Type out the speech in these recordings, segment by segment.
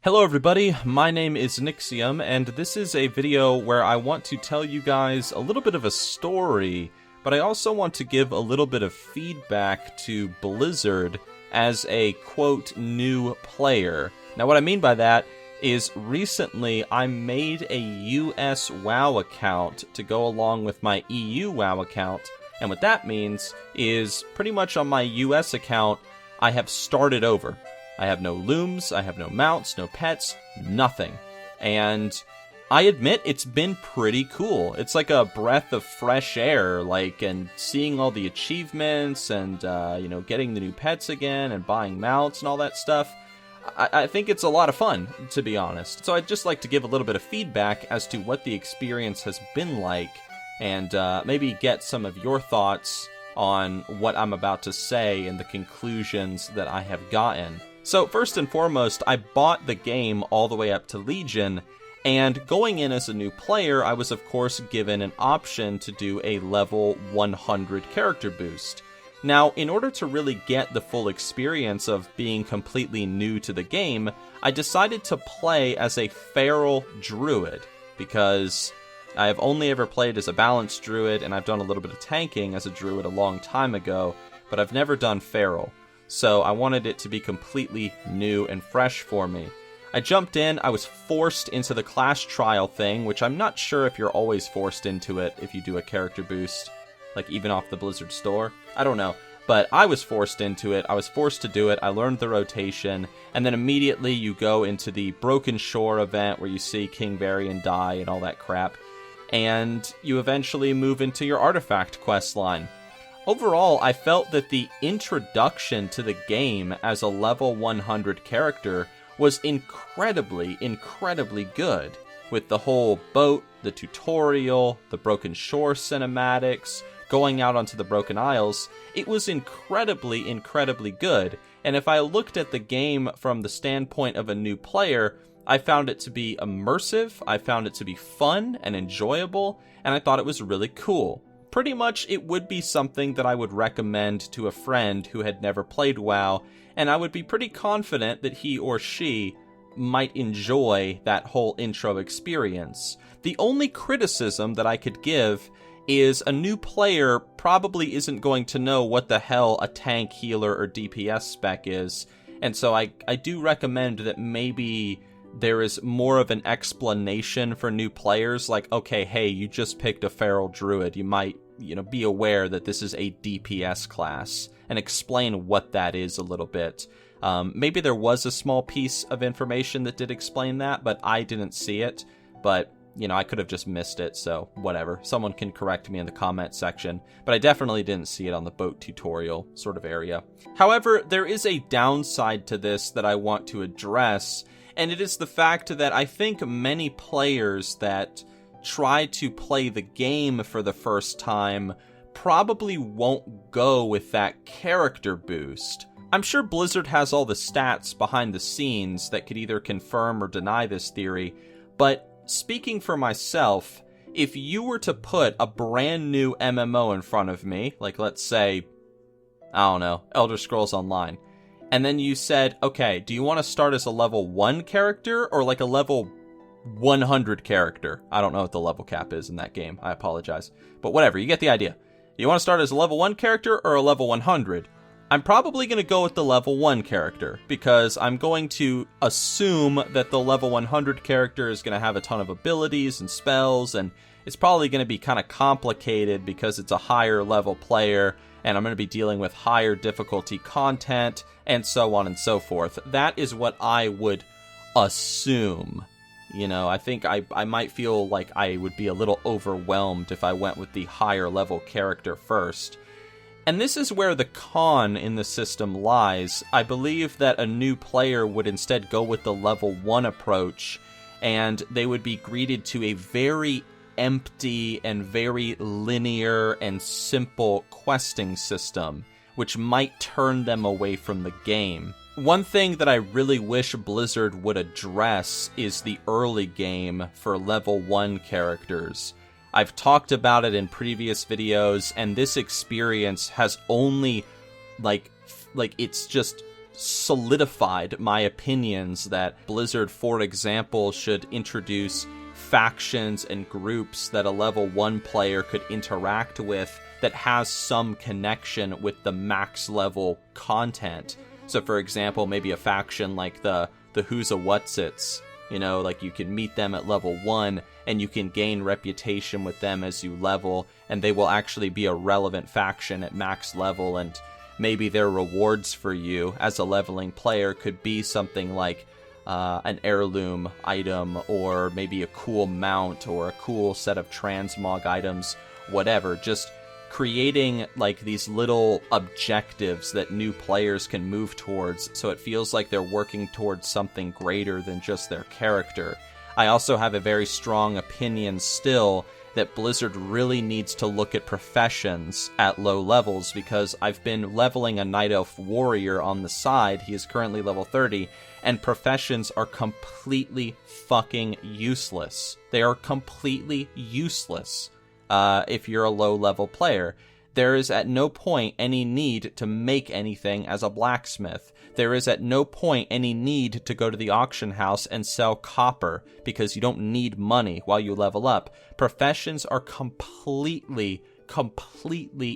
Hello everybody, my name is Nixxiom, and this is a video where I want to tell you guys a little bit of a story, but I also want to give a little bit of feedback to Blizzard as a, quote, new player. Now what I mean by that is recently I made a US WoW account to go along with my EU WoW account, and what that means is pretty much on my US account I have started over. I have no looms, I have no mounts, no pets, nothing. And I admit it's been pretty cool. It's like a breath of fresh air, and seeing all the achievements and, getting the new pets again and buying mounts and all that stuff. I think it's a lot of fun, to be honest. So I'd just like to give a little bit of feedback as to what the experience has been like and maybe get some of your thoughts on what I'm about to say and the conclusions that I have gotten. So first and foremost, I bought the game all the way up to Legion, and going in as a new player, I was of course given an option to do a level 100 character boost. Now, in order to really get the full experience of being completely new to the game, I decided to play as a feral druid, because I have only ever played as a balanced druid, and I've done a little bit of tanking as a druid a long time ago, but I've never done feral. So I wanted it to be completely new and fresh for me. I jumped in, I was forced into the class trial thing, which I'm not sure if you're always forced into it if you do a character boost, even off the Blizzard store. I don't know, but I was forced into it, I was forced to do it, I learned the rotation, and then immediately you go into the Broken Shore event where you see King Varian die and all that crap, and you eventually move into your Artifact questline. Overall, I felt that the introduction to the game as a level 100 character was incredibly good. With the whole boat, the tutorial, the Broken Shore cinematics, going out onto the Broken Isles, it was incredibly good. And if I looked at the game from the standpoint of a new player, I found it to be immersive, I found it to be fun and enjoyable, and I thought it was really cool. Pretty much, it would be something that I would recommend to a friend who had never played WoW, and I would be pretty confident that he or she might enjoy that whole intro experience. The only criticism that I could give is a new player probably isn't going to know what the hell a tank, healer, or DPS spec is, and so I do recommend that maybe there is more of an explanation for new players, okay, hey, you just picked a feral druid, you might, be aware that this is a DPS class, and explain what that is a little bit. Maybe there was a small piece of information that did explain that, but I didn't see it, but, I could have just missed it, so whatever. Someone can correct me in the comment section, but I definitely didn't see it on the boat tutorial sort of area. However, there is a downside to this that I want to address, and it is the fact that I think many players that try to play the game for the first time probably won't go with that character boost. I'm sure Blizzard has all the stats behind the scenes that could either confirm or deny this theory, but speaking for myself, if you were to put a brand new MMO in front of me, let's say, I don't know, Elder Scrolls Online, and then you said, okay, do you want to start as a level 1 character or a level 100 character? I don't know what the level cap is in that game. I apologize. But whatever, you get the idea. You want to start as a level 1 character or a level 100? I'm probably going to go with the level 1 character because I'm going to assume that the level 100 character is going to have a ton of abilities and spells, and it's probably going to be kind of complicated because it's a higher level player, and I'm going to be dealing with higher difficulty content, and so on and so forth. That is what I would assume. I think I might feel like I would be a little overwhelmed if I went with the higher level character first. And this is where the con in the system lies. I believe that a new player would instead go with the level 1 approach, and they would be greeted to a very empty and very linear and simple questing system, which might turn them away from the game. One thing that I really wish Blizzard would address is the early game for level 1 characters. I've talked about it in previous videos, and this experience has only, it's just solidified my opinions that Blizzard, for example, should introduce factions and groups that a level 1 player could interact with that has some connection with the max level content. So for example, maybe a faction like the Who's a Whatsits, you know, like you can meet them at level 1 and you can gain reputation with them as you level, and they will actually be a relevant faction at max level, and maybe their rewards for you as a leveling player could be something like an heirloom item, or maybe a cool mount, or a cool set of transmog items, whatever. Just creating like these little objectives that new players can move towards, so it feels like they're working towards something greater than just their character. I also have a very strong opinion still that Blizzard really needs to look at professions at low levels, because I've been leveling a Night Elf Warrior on the side. He is currently level 30, and professions are completely fucking useless. They are completely useless if you're a low-level player. There is at no point any need to make anything as a blacksmith. There is at no point any need to go to the auction house and sell copper, because you don't need money while you level up. Professions are completely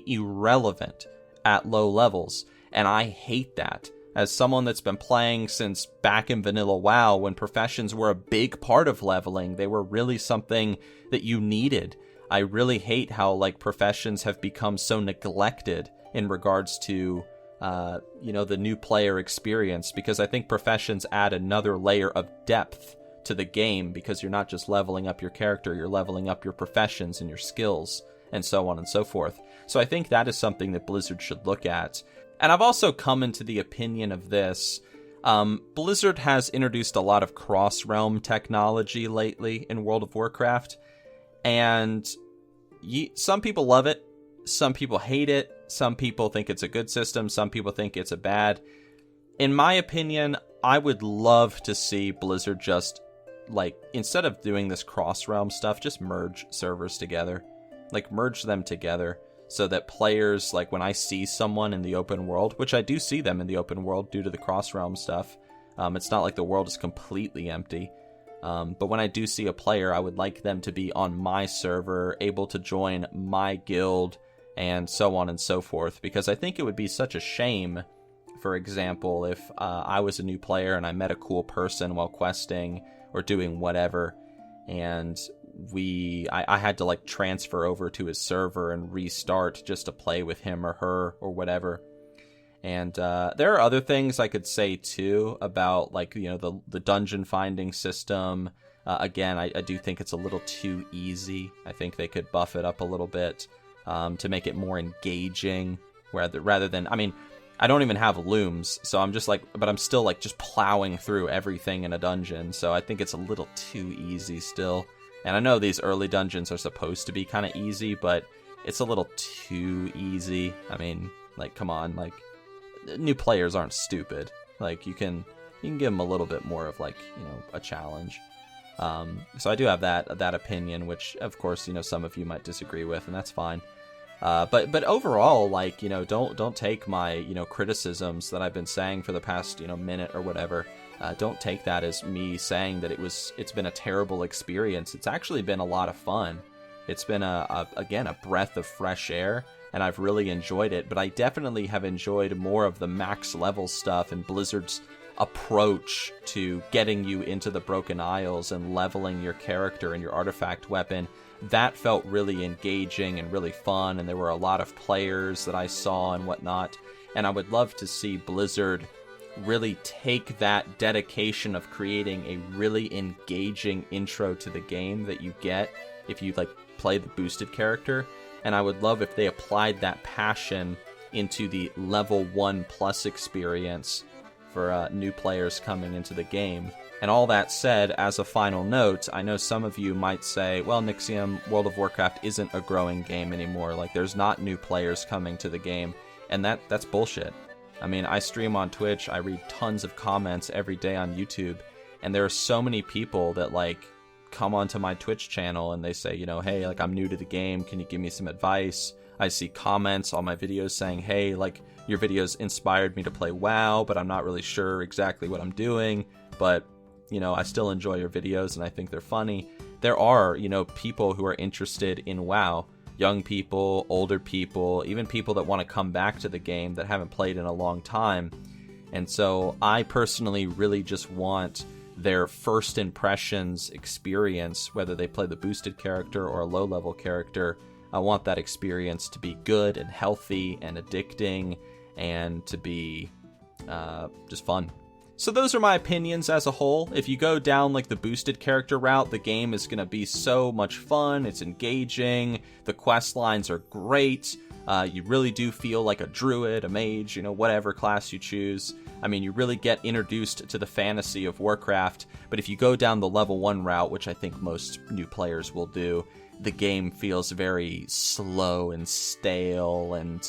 irrelevant at low levels, and I hate that. As someone that's been playing since back in Vanilla WoW, when professions were a big part of leveling, they were really something that you needed. I really hate how like professions have become so neglected in regards to the new player experience, because I think professions add another layer of depth to the game, because you're not just leveling up your character, you're leveling up your professions and your skills and so on and so forth. So I think that is something that Blizzard should look at. And I've also come into the opinion of this. Blizzard has introduced a lot of cross-realm technology lately in World of Warcraft, and some people love it, some people hate it, some people think it's a good system, some people think it's a bad. In my opinion, I would love to see Blizzard just, like, instead of doing this cross-realm stuff, just merge servers together. Like, merge them together so that players, like, when I see someone in the open world, which I do see them in the open world due to the cross-realm stuff, it's not like the world is completely empty. But when I do see a player, I would like them to be on my server, able to join my guild, and so on and so forth. Because I think it would be such a shame, for example, if I was a new player and I met a cool person while questing or doing whatever, and I had to like transfer over to his server and restart just to play with him or her or whatever. And there are other things I could say too about, like, you know, the dungeon finding system. Again, I do think it's a little too easy. I think they could buff it up a little bit to make it more engaging, rather than, I mean, I don't even have looms, so I'm just like, but I'm still like just plowing through everything in a dungeon. So I think it's a little too easy still. And I know these early dungeons are supposed to be kind of easy, but it's a little too easy. I mean, like, come on, like, new players aren't stupid. Like, you can give them a little bit more of, like, you know, a challenge. So I do have that opinion, which of course, you know, some of you might disagree with, and that's fine. But overall, like, you know, don't take my, you know, criticisms that I've been saying for the past, you know, minute or whatever. Don't take that as me saying that it's been a terrible experience. It's actually been a lot of fun. It's been again a breath of fresh air, and I've really enjoyed it. But I definitely have enjoyed more of the max level stuff and Blizzard's approach to getting you into the Broken Isles and leveling your character and your artifact weapon. That felt really engaging and really fun, and there were a lot of players that I saw and whatnot. And I would love to see Blizzard really take that dedication of creating a really engaging intro to the game that you get if you, like, play the boosted character. And I would love if they applied that passion into the level 1+ experience for new players coming into the game. And all that said, as a final note, I know some of you might say, well, Nixxiom, World of Warcraft isn't a growing game anymore. Like, there's not new players coming to the game. And that's bullshit. I mean, I stream on Twitch, I read tons of comments every day on YouTube, and there are so many people that, like, come onto my Twitch channel and they say, you know, hey, like, I'm new to the game, can you give me some advice? I see comments on my videos saying, hey, like, your videos inspired me to play WoW, but I'm not really sure exactly what I'm doing, but, you know, I still enjoy your videos and I think they're funny. There are, you know, people who are interested in WoW. Young people, older people, even people that want to come back to the game that haven't played in a long time. And so I personally really just want their first impressions experience, whether they play the boosted character or a low-level character. I want that experience to be good and healthy and addicting and to be just fun. So those are my opinions as a whole. If you go down like the boosted character route, the game is going to be so much fun. It's engaging. The quest lines are great. You really do feel like a druid, a mage, you know, whatever class you choose. I mean, you really get introduced to the fantasy of Warcraft. But if you go down the level 1 route, which I think most new players will do, the game feels very slow and stale, and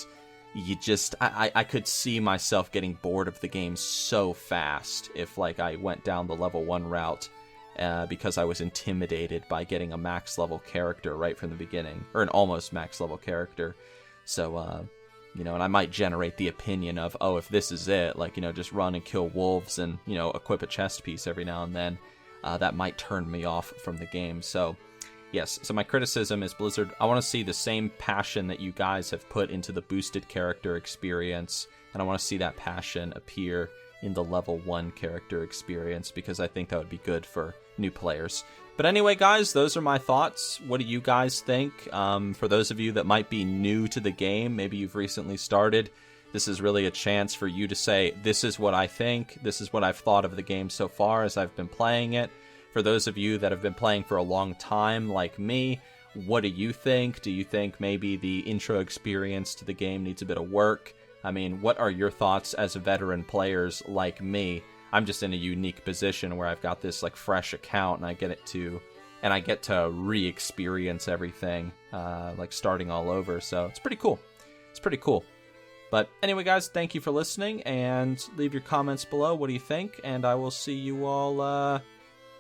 you just, I could see myself getting bored of the game so fast if, like, I went down the level 1 route because I was intimidated by getting a max level character right from the beginning, or an almost max level character. So, you know, and I might generate the opinion of, oh, if this is it, like, you know, just run and kill wolves and, you know, equip a chest piece every now and then, that might turn me off from the game. So, yes, so my criticism is, Blizzard, I want to see the same passion that you guys have put into the boosted character experience, and I want to see that passion appear in the level 1 character experience, because I think that would be good for new players. But anyway, guys, those are my thoughts. What do you guys think? For those of you that might be new to the game, maybe you've recently started, this is really a chance for you to say, this is what I think, this is what I've thought of the game so far as I've been playing it. For those of you that have been playing for a long time, like me, what do you think? Do you think maybe the intro experience to the game needs a bit of work? I mean, what are your thoughts as veteran players like me? I'm just in a unique position where I've got this, like, fresh account, and I get to re-experience everything, like, starting all over. So it's pretty cool. It's pretty cool. But anyway, guys, thank you for listening, and leave your comments below. What do you think? And I will see you all.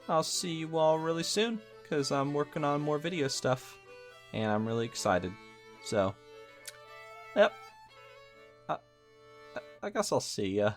I'll see you all really soon, because I'm working on more video stuff, and I'm really excited. So, yep. I guess I'll see ya.